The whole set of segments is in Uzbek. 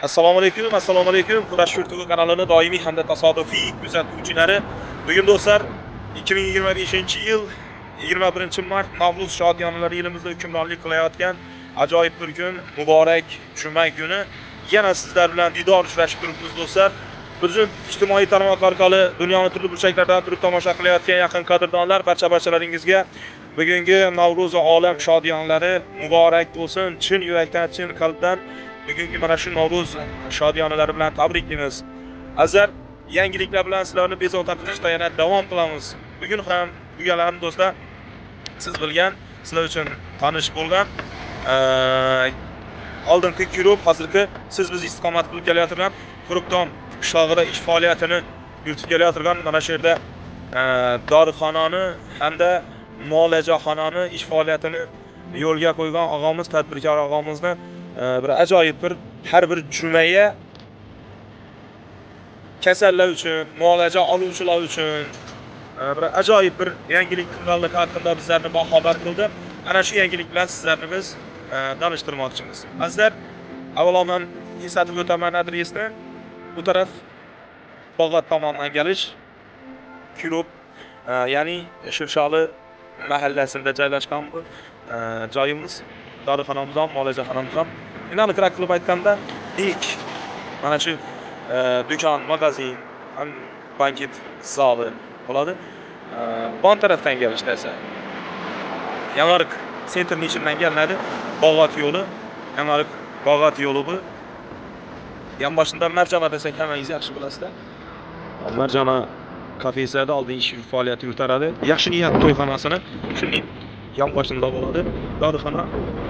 Assalomu alaykum. Kurash YouTube kanalini doimiy hamda tasodifiy kuzatuvchilari. Bugun do'stlar 2025-yil 21-mart Navro'z shodiyonalari yilimizda hukmronlik qilayotgan ajoyib bir kun, muborak juma kuni yana sizlar bilan diydor uchrashib turibmiz do'stlar. Bizim ijtimoiy tarmoqlar orqali dunyoni turli burchaklaridan turib tomosha qilayotgan yaqin qadrdonlar, barchalaringizga bugungi Navro'z olam shodiyonalari muborak bo'lsin. Chin yurakdan, chin qalbdan bugungi mana shu Navro'z shodiyonalari bilan tabriklaymiz. Azar yangiliklar bilan sizlarni bezovta qilishda yana davom qilamiz. Bugun ham bu galani do'stlar siz bilgan, sizlar uchun tanish bo'lgan oldingi klub hozirgi siz biz istiqomat qilib kelayotgan Quruqdom qishlog'ida ish faoliyatini yuritib kelayotgan mana shu yerda dorixonani hamda muolajaxonani ish faoliyatini yo'lga qo'ygan og'amiz, tadbirkor og'amizni bir ajoyib bir har bir jumaga kasallar uchun, muolaja oluvchilar uchun bir ajoyib bir yangilik qilganlik haqida bizlarni boxabar qildi. Ana shu yangilik bilan sizlarni biz tanishtirmoqchimiz. Azizlar, avvalo men eslatib o'taman adresni. Bu taraf Bog'ot tomondan kelish klub, ya'ni Shirsholi mahallasida joylashgan bu joyimiz, dorixonamiz ham, muolajaxonamiz ham. Aniqroq qilib aytganda, ilk mana shu do'kon, magazin, banket zali bo'ladi. Bon tarafdan kelishda esa Yangiariq sentrning ichidan kelinadi. Bog'ot yo'li, Yangiariq Bog'ot yo'li bu. Yonboshida Marjana desak hammangiz yaxshi bilasizlar. Marjana kafesida oldin ish faoliyati yuritaradi. Yaxshi niyat to'yxonasini shuning yonboshida bo'ladi. Dorixona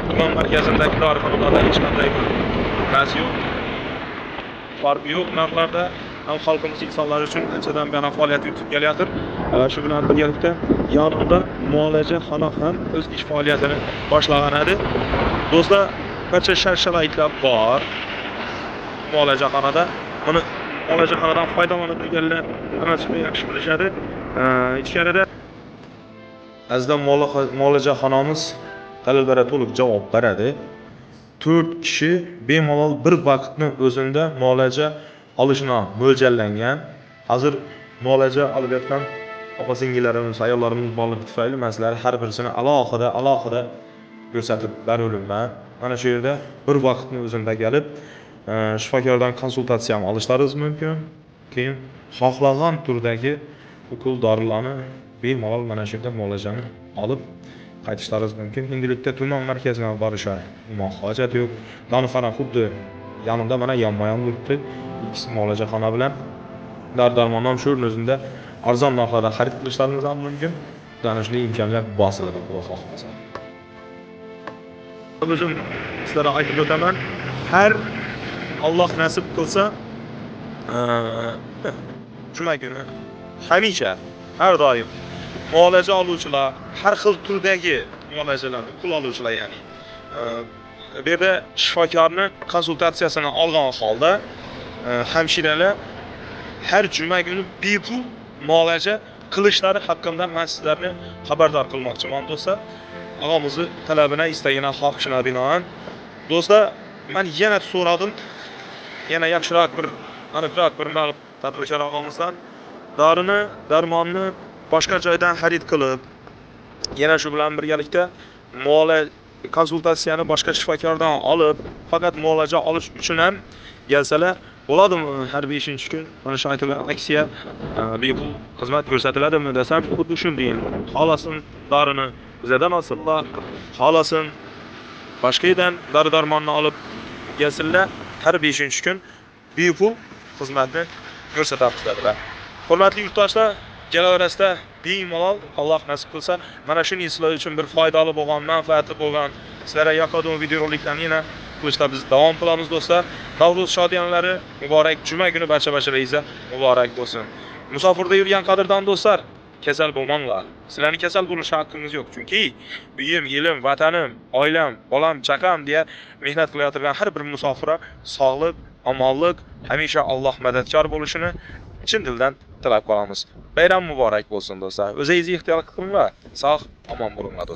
tuman markazidagi dorixonalardan hech qanday farq yo'q. Farq yo'q narxlarda ham xalqimiz insonlar uchun anchadan beri faoliyat yuritib kelyapti. Shu bilan birgalikda yonida muolajaxona ham o'z ish faoliyatini boshlagan edi. Do'stlar, barcha shart-sharoitlar bor. Muolajaxonada buni muolajaxonadan foydalanib turganlar hammasi yaxshi bilishadi. Ichkarida azizlar muolajaxonamiz talablarga to'liq javob beradi. 4 kishi bemalol bir vaqtni o'zida muolaja olishni mo'ljallangan. Hozir muolaja olayotgan opa-singillarimiz, ayollarimiz borligi tufayli men sizlarga har birisini alohida ko'rsatib beraman. Mana shu yerda bir vaqtni o'zida kelib shifokordan konsultatsiya ham olishlaringiz mumkin. Keyin xohlagan turdagi ukol dorilarni bemalol mana shu yerda muolajani olib qaytishlaringiz mumkin. Endilikda tuman markaziga borishga hojat yo'q. Dorixona xuddi yonida mana yonma-yon turibdi. Ikkisi muolajaxona bilan dori-darmon ham shu o'rnida arzon narxlarda xarid qilishlaringiz ham mumkin. Danishli imkoniyat bosiladi, xudo xohlasa. O'zim sizlarga aytib o'taman. Har Alloh nasib qilsa, juma kuni hamisha har doim muolaja oluvchilar, har xil turdagi muolajalar, pul oluvchilar ya'ni bu yerda shifokorning konsultatsiyasini olgan holda hamshiralar har juma kuni bepul muolaja qilishlari haqida men sizlarni xabardor qilmoqchiman do'stlar. Og'amizni talabini, istagini, xohishini binoan do'stlar, men yana so'radim. Yana yaxshiroq bir aniqroq bir tadbirkor og'amizdan dorini, darmonni boshqa joydan xarid qilib, yana shu bilan birgalikda konsultatsiyani boshqa shifokordan olib, faqat muolaja olish uchun ham kelsalar bo'ladimi? Har 5-kun mana shu aytilgan aksiya bepul xizmat ko'rsatiladimi desam, xuddi shunday. Xolasin dorini bizdan olsinlar, xolasin boshqa yerdan dori-darmonni olib kelsinlar. Har 5-kun bepul xizmatni ko'rsatamiz. Hurmatli yurtdoshlar, kelaverasida bemalol Alloh nasib qilsa, mana shu sizlar uchun bir foydali bo'lgan, manfaatli bo'lgan, sizlarga yoqadigan videoroliklarni yana ko'rsatib biz davom qilamiz do'stlar. Navro'z shodiyonalari muborak juma kuni barcha-barchalaringizga muborak bo'lsin. Musofirda yurgan qadrdon do'stlar, kasal bo'lmanglar. Sizlarni kasal bo'lish haqqingiz yo'q, chunki uyim, yelim, vatanim, oilam, bolam, chaqam deya mehnat qilayotgan har bir musofirga sog'lik, omonlik, hamisha Alloh madadkor bo'lishini chin dildan tilab qolamiz. Bayram muborak bo'lsin do'stlar. O'zingizni ehtiyot qilinglar. Sog', omon bo'linglar do'stlar.